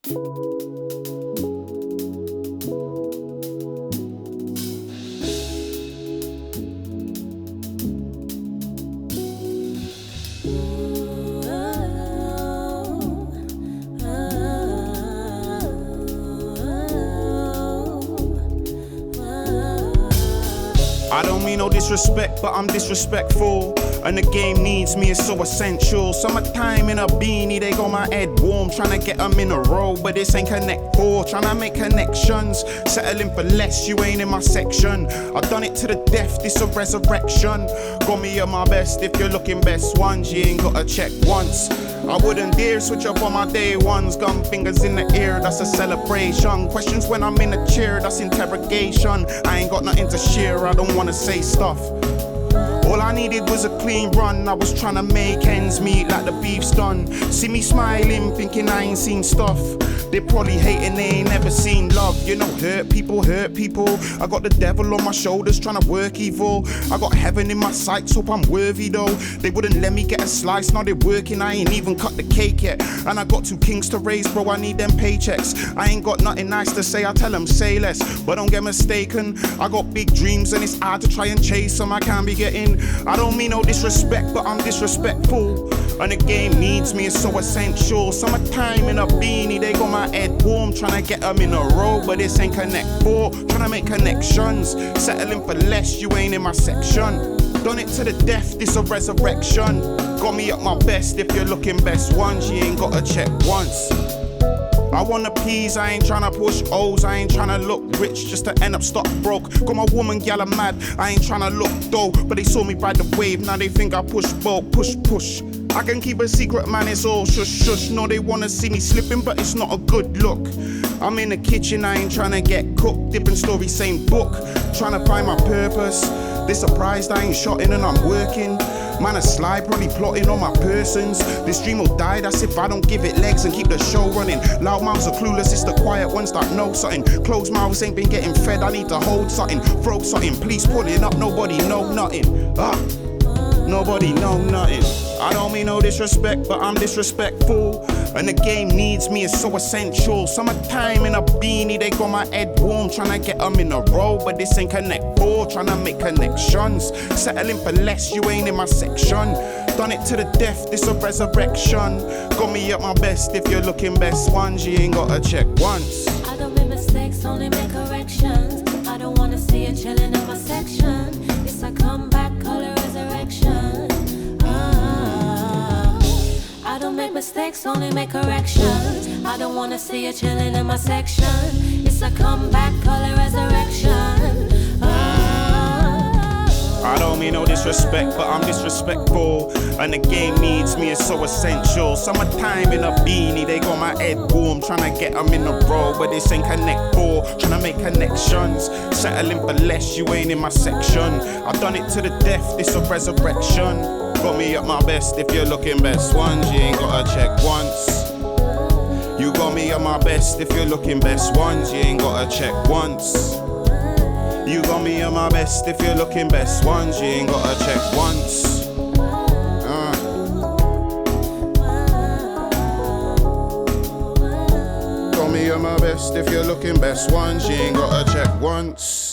I don't mean no disrespect, but I'm disrespectful. And the game needs me, it's so essential. Summertime in a beanie, they got my head warm. Tryna get them in a row, but this ain't Connect 4. Tryna make connections, settling for less, you ain't in my section. I done it to the death, this a resurrection. Got me at my best, if you're looking best ones, you ain't gotta check once. I wouldn't dare switch up on my day ones. Gun fingers in the air, that's a celebration. Questions when I'm in a chair, that's interrogation. I ain't got nothing to share, I don't wanna say stuff. All I needed was a clean run. I was trying to make ends meet like the beef's done. See me smiling, thinking I ain't seen stuff. They probably hating, they ain't never seen love. You know, hurt people, hurt people. I got the devil on my shoulders trying to work evil. I got heaven in my sights, hope I'm worthy though. They wouldn't let me get a slice, now they working, I ain't even cut the cake yet. And I got 2 kings to raise, bro, I need them paychecks. I ain't got nothing nice to say, I tell them say less. But don't get mistaken, I got big dreams and it's hard to try and chase them. I can't be getting, I don't mean no disrespect, but I'm disrespectful. And the game needs me, it's so essential. Summertime in a beanie, they got my head warm. Tryna get them in a row, but this ain't Connect 4. Tryna make connections, settling for less, you ain't in my section. Done it to the death, this a resurrection. Got me at my best, if you're looking best ones, you ain't gotta check once. I wanna please, I ain't tryna push O's, I ain't tryna look rich just to end up stuck broke. Got my woman, gal, I'm mad, I ain't tryna look dough, but they saw me ride the wave, now they think I push bold, push. I can keep a secret, man, it's all shush. No, they wanna see me slipping, but it's not a good look. I'm in the kitchen, I ain't tryna get cooked, different story, same book. Tryna find my purpose, they surprised I ain't shotting and I'm working. Man, a sly, probably plotting on my persons. This dream will die, that's if I don't give it legs and keep the show running. Loud mouths are clueless, it's the quiet ones that know something. Closed mouths ain't been getting fed, I need to hold something. Throw something, police pulling up, nobody know nothing. Nobody know nothing. I don't mean no disrespect, but I'm disrespectful. And the game needs me, it's so essential. Summertime in a beanie, they got my head warm. Tryna get them in a row, but this ain't Connect 4. Tryna make connections, settling for less, you ain't in my section. Done it to the death, this a resurrection. Got me at my best, if you're looking best ones, you ain't gotta check once. I don't make mistakes, only make corrections. I don't wanna see you chilling in my section. It's a comeback, call it resurrection. I don't make mistakes, only make corrections. I don't wanna see you chilling in my section. It's a comeback, call it resurrection. I don't mean no disrespect, but I'm disrespectful. And the game needs me, it's so essential. Summertime in a beanie, they got my head warm. Tryna get them in a row, but this ain't Connect 4. Tryna make connections, settling for less, you ain't in my section. I done it to the death, this a resurrection. Got me at my best, if you're looking best ones, you ain't gotta check once. You got me at my best, if you're looking best ones, you ain't gotta check once. You got me at my best, if you're looking best ones, you ain't gotta check once. Got me at my best, if you're looking best ones, you ain't gotta check once.